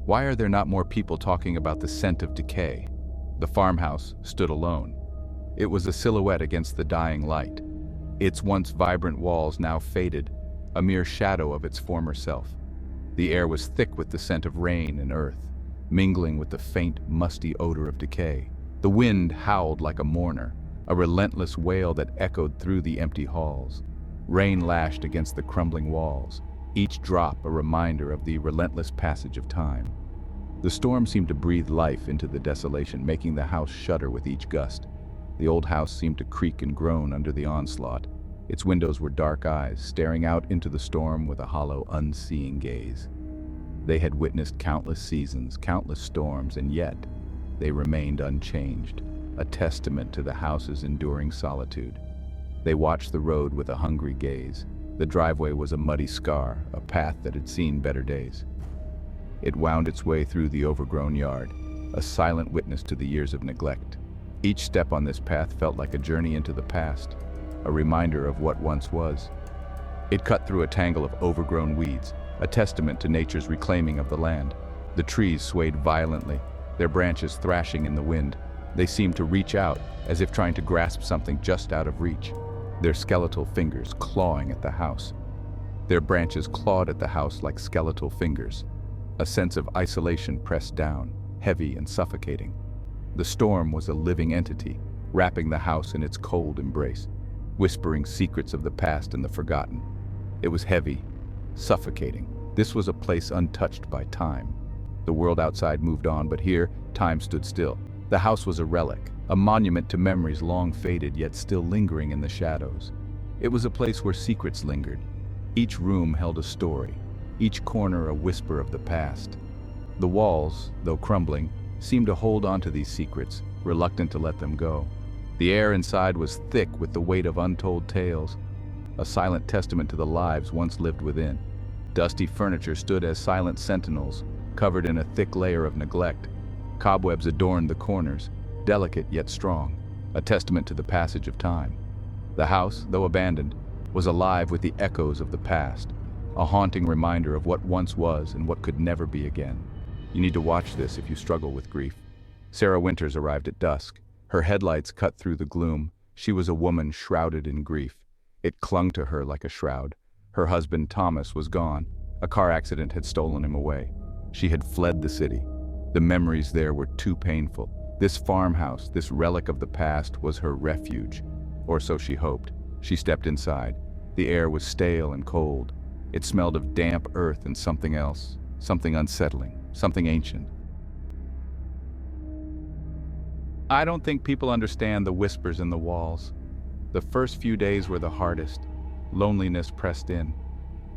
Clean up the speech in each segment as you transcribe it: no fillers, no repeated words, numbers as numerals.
Why are there not more people talking about the scent of decay? The farmhouse stood alone. It was a silhouette against the dying light. Its once vibrant walls now faded, a mere shadow of its former self. The air was thick with the scent of rain and earth, mingling with the faint, musty odor of decay. The wind howled like a mourner, a relentless wail that echoed through the empty halls. Rain lashed against the crumbling walls, each drop a reminder of the relentless passage of time. The storm seemed to breathe life into the desolation, making the house shudder with each gust. The old house seemed to creak and groan under the onslaught. Its windows were dark eyes, staring out into the storm with a hollow, unseeing gaze. They had witnessed countless seasons, countless storms, and yet they remained unchanged, a testament to the house's enduring solitude. They watched the road with a hungry gaze. The driveway was a muddy scar, a path that had seen better days. It wound its way through the overgrown yard, a silent witness to the years of neglect. Each step on this path felt like a journey into the past, a reminder of what once was. It cut through a tangle of overgrown weeds, a testament to nature's reclaiming of the land. The trees swayed violently, their branches thrashing in the wind. They seemed to reach out, as if trying to grasp something just out of reach, their skeletal fingers clawing at the house. Their branches clawed at the house like skeletal fingers. A sense of isolation pressed down, heavy and suffocating. The storm was a living entity, wrapping the house in its cold embrace, whispering secrets of the past and the forgotten. It was heavy, suffocating. This was a place untouched by time. The world outside moved on, but here, time stood still. The house was a relic, a monument to memories long faded yet still lingering in the shadows. It was a place where secrets lingered. Each room held a story, each corner a whisper of the past. The walls, though crumbling, seemed to hold on to these secrets, reluctant to let them go. The air inside was thick with the weight of untold tales, a silent testament to the lives once lived within. Dusty furniture stood as silent sentinels, covered in a thick layer of neglect. Cobwebs adorned the corners, delicate yet strong, a testament to the passage of time. The house, though abandoned, was alive with the echoes of the past, a haunting reminder of what once was and what could never be again. You need to watch this if you struggle with grief. Sarah Winters arrived at dusk. Her headlights cut through the gloom. She was a woman shrouded in grief. It clung to her like a shroud. Her husband, Thomas, was gone. A car accident had stolen him away. She had fled the city. The memories there were too painful. This farmhouse, this relic of the past, was her refuge. Or so she hoped. She stepped inside. The air was stale and cold. It smelled of damp earth and something else, something unsettling, something ancient. I don't think people understand the whispers in the walls. The first few days were the hardest. Loneliness pressed in.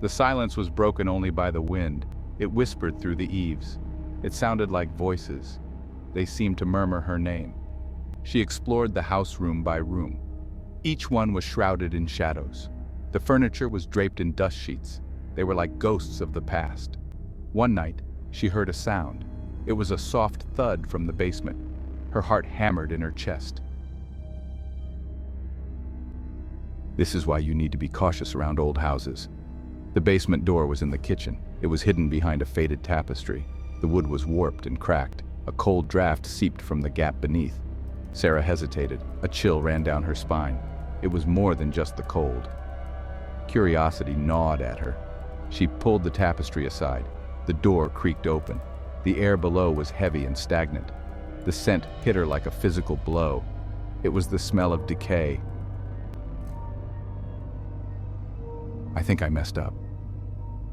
The silence was broken only by the wind. It whispered through the eaves. It sounded like voices. They seemed to murmur her name. She explored the house room by room. Each one was shrouded in shadows. The furniture was draped in dust sheets. They were like ghosts of the past. One night, she heard a sound. It was a soft thud from the basement. Her heart hammered in her chest. This is why you need to be cautious around old houses. The basement door was in the kitchen. It was hidden behind a faded tapestry. The wood was warped and cracked. A cold draft seeped from the gap beneath. Sarah hesitated. A chill ran down her spine. It was more than just the cold. Curiosity gnawed at her. She pulled the tapestry aside. The door creaked open. The air below was heavy and stagnant. The scent hit her like a physical blow. It was the smell of decay. I think I messed up.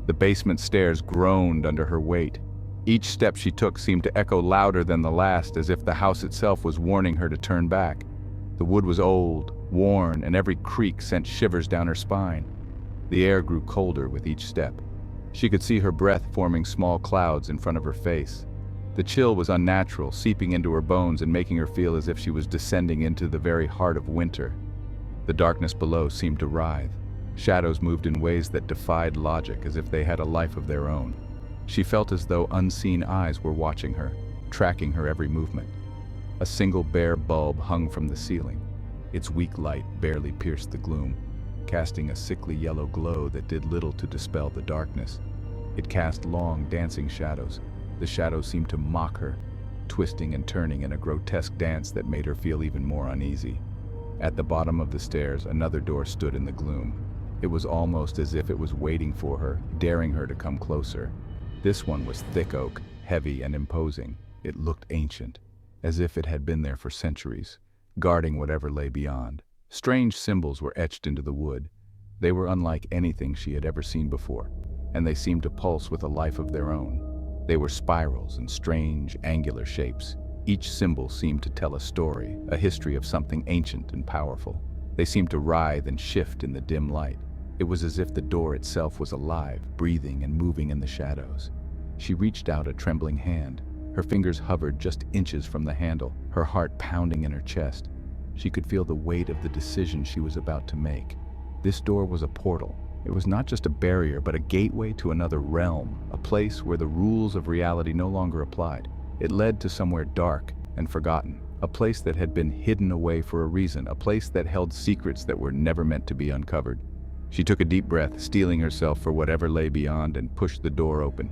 The basement stairs groaned under her weight. Each step she took seemed to echo louder than the last, as if the house itself was warning her to turn back. The wood was old, worn, and every creak sent shivers down her spine. The air grew colder with each step. She could see her breath forming small clouds in front of her face. The chill was unnatural, seeping into her bones and making her feel as if she was descending into the very heart of winter. The darkness below seemed to writhe. Shadows moved in ways that defied logic, as if they had a life of their own. She felt as though unseen eyes were watching her, tracking her every movement. A single bare bulb hung from the ceiling. Its weak light barely pierced the gloom, casting a sickly yellow glow that did little to dispel the darkness. It cast long, dancing shadows. The shadows seemed to mock her, twisting and turning in a grotesque dance that made her feel even more uneasy. At the bottom of the stairs, another door stood in the gloom. It was almost as if it was waiting for her, daring her to come closer. This one was thick oak, heavy and imposing. It looked ancient, as if it had been there for centuries, guarding whatever lay beyond. Strange symbols were etched into the wood. They were unlike anything she had ever seen before, and they seemed to pulse with a life of their own. They were spirals and strange, angular shapes. Each symbol seemed to tell a story, a history of something ancient and powerful. They seemed to writhe and shift in the dim light. It was as if the door itself was alive, breathing and moving in the shadows. She reached out a trembling hand. Her fingers hovered just inches from the handle, her heart pounding in her chest. She could feel the weight of the decision she was about to make. This door was a portal. It was not just a barrier, but a gateway to another realm, a place where the rules of reality no longer applied. It led to somewhere dark and forgotten, a place that had been hidden away for a reason, a place that held secrets that were never meant to be uncovered. She took a deep breath, steeling herself for whatever lay beyond, and pushed the door open.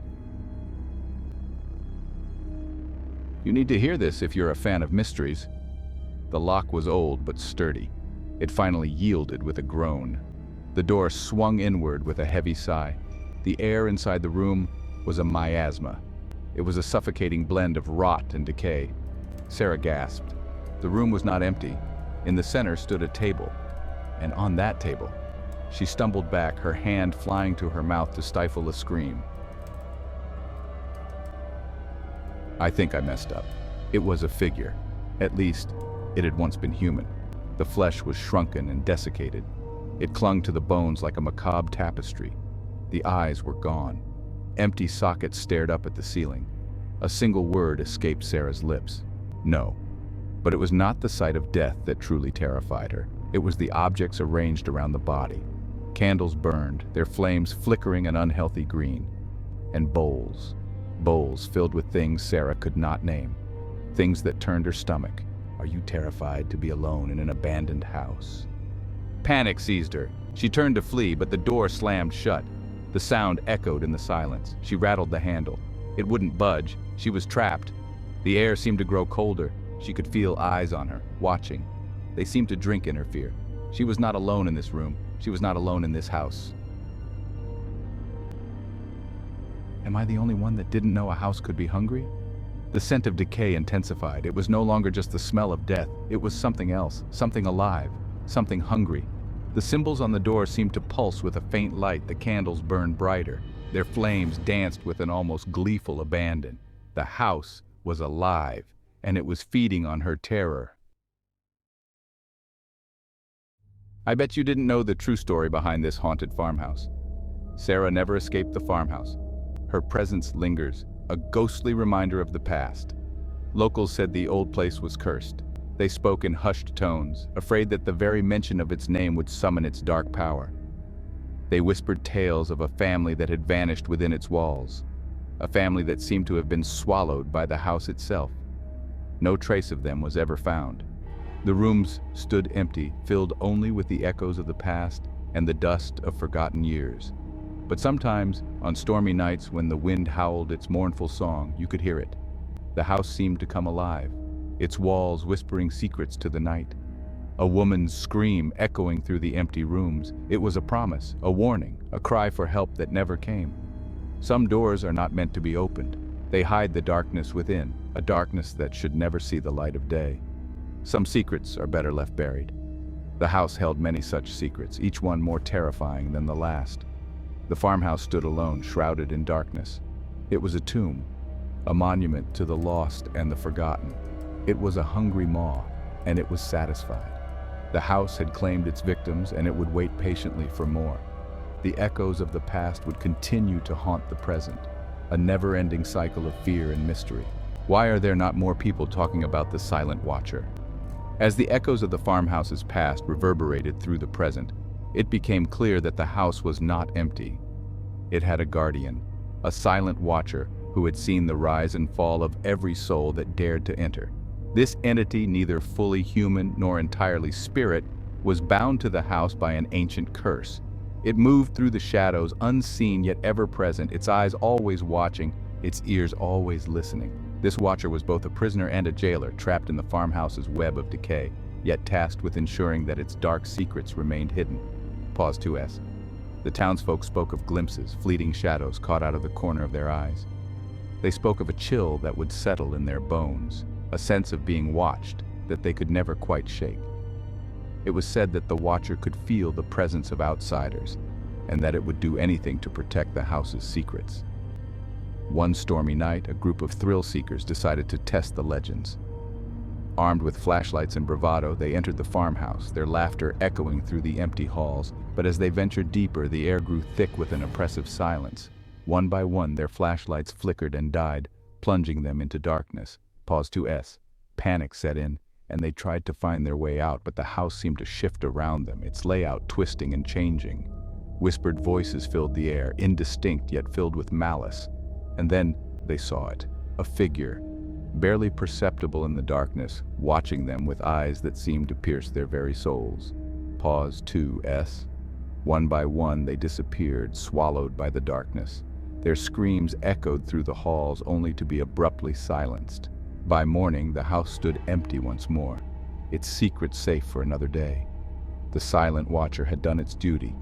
You need to hear this if you're a fan of mysteries. The lock was old but sturdy. It finally yielded with a groan. The door swung inward with a heavy sigh. The air inside the room was a miasma. It was a suffocating blend of rot and decay. Sarah gasped. The room was not empty. In the center stood a table, and on that table, she stumbled back, her hand flying to her mouth to stifle a scream. I think I messed up. It was a figure. At least, it had once been human. The flesh was shrunken and desiccated. It clung to the bones like a macabre tapestry. The eyes were gone. Empty sockets stared up at the ceiling. A single word escaped Sarah's lips. No. But it was not the sight of death that truly terrified her. It was the objects arranged around the body. Candles burned, their flames flickering an unhealthy green. And bowls. Bowls filled with things Sarah could not name. Things that turned her stomach. Are you terrified to be alone in an abandoned house? Panic seized her. She turned to flee, but the door slammed shut. The sound echoed in the silence. She rattled the handle. It wouldn't budge. She was trapped. The air seemed to grow colder. She could feel eyes on her, watching. They seemed to drink in her fear. She was not alone in this room. She was not alone in this house. Am I the only one that didn't know a house could be hungry? The scent of decay intensified. It was no longer just the smell of death. It was something else, something alive, something hungry. The symbols on the door seemed to pulse with a faint light. The candles burned brighter. Their flames danced with an almost gleeful abandon. The house was alive, and it was feeding on her terror. I bet you didn't know the true story behind this haunted farmhouse. Sarah never escaped the farmhouse. Her presence lingers, a ghostly reminder of the past. Locals said the old place was cursed. They spoke in hushed tones, afraid that the very mention of its name would summon its dark power. They whispered tales of a family that had vanished within its walls, a family that seemed to have been swallowed by the house itself. No trace of them was ever found. The rooms stood empty, filled only with the echoes of the past and the dust of forgotten years. But sometimes, on stormy nights when the wind howled its mournful song, you could hear it. The house seemed to come alive, its walls whispering secrets to the night. A woman's scream echoing through the empty rooms. It was a promise, a warning, a cry for help that never came. Some doors are not meant to be opened. They hide the darkness within, a darkness that should never see the light of day. Some secrets are better left buried. The house held many such secrets, each one more terrifying than the last. The farmhouse stood alone, shrouded in darkness. It was a tomb, a monument to the lost and the forgotten. It was a hungry maw, and it was satisfied. The house had claimed its victims, and it would wait patiently for more. The echoes of the past would continue to haunt the present, a never-ending cycle of fear and mystery. Why are there not more people talking about the silent watcher? As the echoes of the farmhouse's past reverberated through the present, it became clear that the house was not empty. It had a guardian, a silent watcher who had seen the rise and fall of every soul that dared to enter. This entity, neither fully human nor entirely spirit, was bound to the house by an ancient curse. It moved through the shadows, unseen yet ever present, its eyes always watching, its ears always listening. This watcher was both a prisoner and a jailer, trapped in the farmhouse's web of decay, yet tasked with ensuring that its dark secrets remained hidden. Pause 2S. The townsfolk spoke of glimpses, fleeting shadows caught out of the corner of their eyes. They spoke of a chill that would settle in their bones, a sense of being watched that they could never quite shake. It was said that the watcher could feel the presence of outsiders, and that it would do anything to protect the house's secrets. One stormy night, a group of thrill-seekers decided to test the legends. Armed with flashlights and bravado, they entered the farmhouse, their laughter echoing through the empty halls. But as they ventured deeper, the air grew thick with an oppressive silence. One by one, their flashlights flickered and died, plunging them into darkness. Pause 2S. Panic set in, and they tried to find their way out, but the house seemed to shift around them, its layout twisting and changing. Whispered voices filled the air, indistinct yet filled with malice. And then they saw it, a figure, barely perceptible in the darkness, watching them with eyes that seemed to pierce their very souls. Pause 2S. One by one they disappeared, swallowed by the darkness. Their screams echoed through the halls, only to be abruptly silenced. By morning, the house stood empty once more, its secret safe for another day. The silent watcher had done its duty.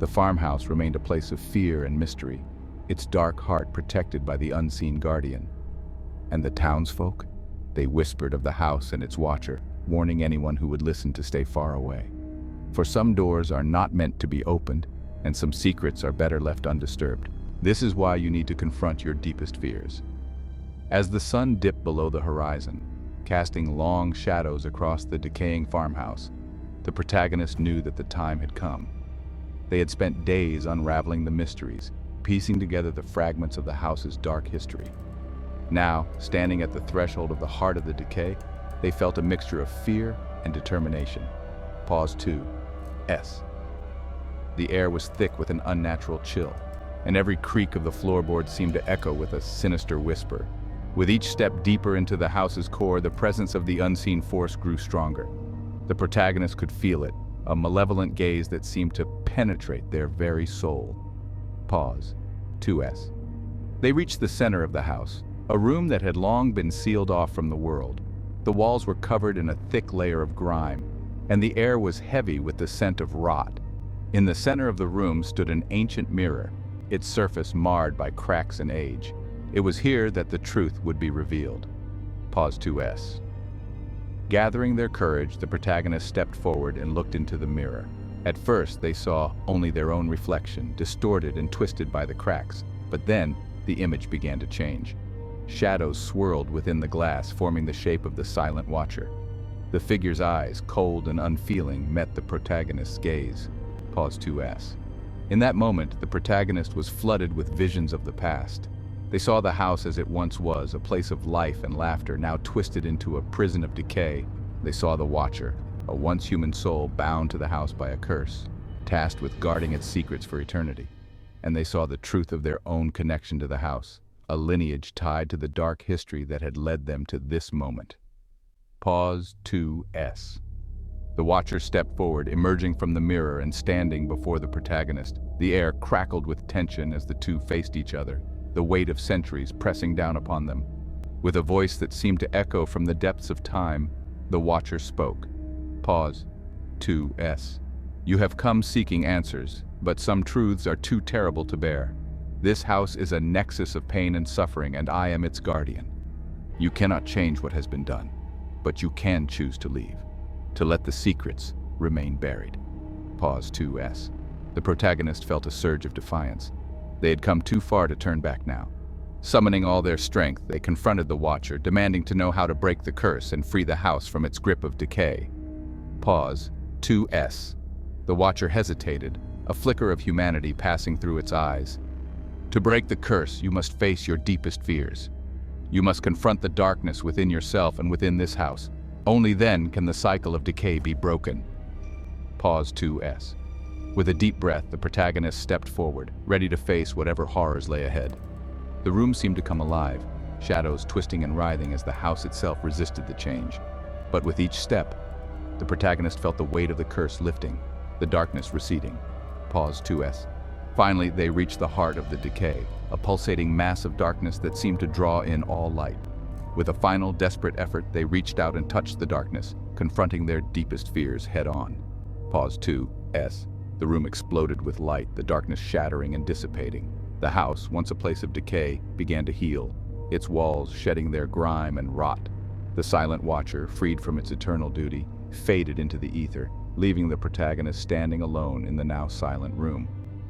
The farmhouse remained a place of fear and mystery, its dark heart protected by the unseen guardian. And the townsfolk? They whispered of the house and its watcher, warning anyone who would listen to stay far away. For some doors are not meant to be opened, and some secrets are better left undisturbed. This is why you need to confront your deepest fears. As the sun dipped below the horizon, casting long shadows across the decaying farmhouse, the protagonist knew that the time had come. They had spent days unraveling the mysteries, piecing together the fragments of the house's dark history. Now, standing at the threshold of the heart of the decay, they felt a mixture of fear and determination. Pause 2S. The air was thick with an unnatural chill, and every creak of the floorboard seemed to echo with a sinister whisper. With each step deeper into the house's core, the presence of the unseen force grew stronger. The protagonist could feel it, a malevolent gaze that seemed to penetrate their very soul. Pause 2S. They reached the center of the house, a room that had long been sealed off from the world. The walls were covered in a thick layer of grime, and the air was heavy with the scent of rot. In the center of the room stood an ancient mirror, its surface marred by cracks and age. It was here that the truth would be revealed. Pause 2S. Gathering their courage, the protagonist stepped forward and looked into the mirror. At first, they saw only their own reflection, distorted and twisted by the cracks. But then, the image began to change. Shadows swirled within the glass, forming the shape of the silent watcher. The figure's eyes, cold and unfeeling, met the protagonist's gaze. Pause 2S. In that moment, the protagonist was flooded with visions of the past. They saw the house as it once was, a place of life and laughter, now twisted into a prison of decay. They saw the watcher, a once human soul bound to the house by a curse, tasked with guarding its secrets for eternity. And they saw the truth of their own connection to the house, a lineage tied to the dark history that had led them to this moment. Pause 2S. The watcher stepped forward, emerging from the mirror and standing before the protagonist. The air crackled with tension as the two faced each other, the weight of centuries pressing down upon them. With a voice that seemed to echo from the depths of time, the watcher spoke. Pause 2S. You have come seeking answers, but some truths are too terrible to bear. This house is a nexus of pain and suffering, and I am its guardian. You cannot change what has been done, but you can choose to leave, to let the secrets remain buried. Pause 2S. The protagonist felt a surge of defiance. They had come too far to turn back now. Summoning all their strength, they confronted the watcher, demanding to know how to break the curse and free the house from its grip of decay. Pause 2S. The watcher hesitated, a flicker of humanity passing through its eyes. To break the curse, you must face your deepest fears. You must confront the darkness within yourself and within this house. Only then can the cycle of decay be broken. Pause 2S. With a deep breath, the protagonist stepped forward, ready to face whatever horrors lay ahead. The room seemed to come alive, shadows twisting and writhing as the house itself resisted the change. But with each step, the protagonist felt the weight of the curse lifting, the darkness receding. Pause 2S. Finally, they reached the heart of the decay, a pulsating mass of darkness that seemed to draw in all light. With a final, desperate effort, they reached out and touched the darkness, confronting their deepest fears head-on. Pause 2S. The room exploded with light, the darkness shattering and dissipating. The house, once a place of decay, began to heal, its walls shedding their grime and rot. The silent watcher, freed from its eternal duty, faded into the ether, leaving the protagonist standing alone in the now silent room.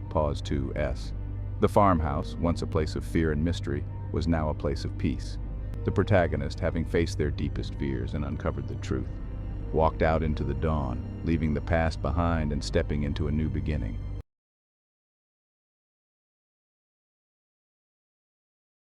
Pause 2S. The farmhouse, once a place of fear and mystery, was now a place of peace. The protagonist, having faced their deepest fears and uncovered the truth, walked out into the dawn, leaving the past behind and stepping into a new beginning.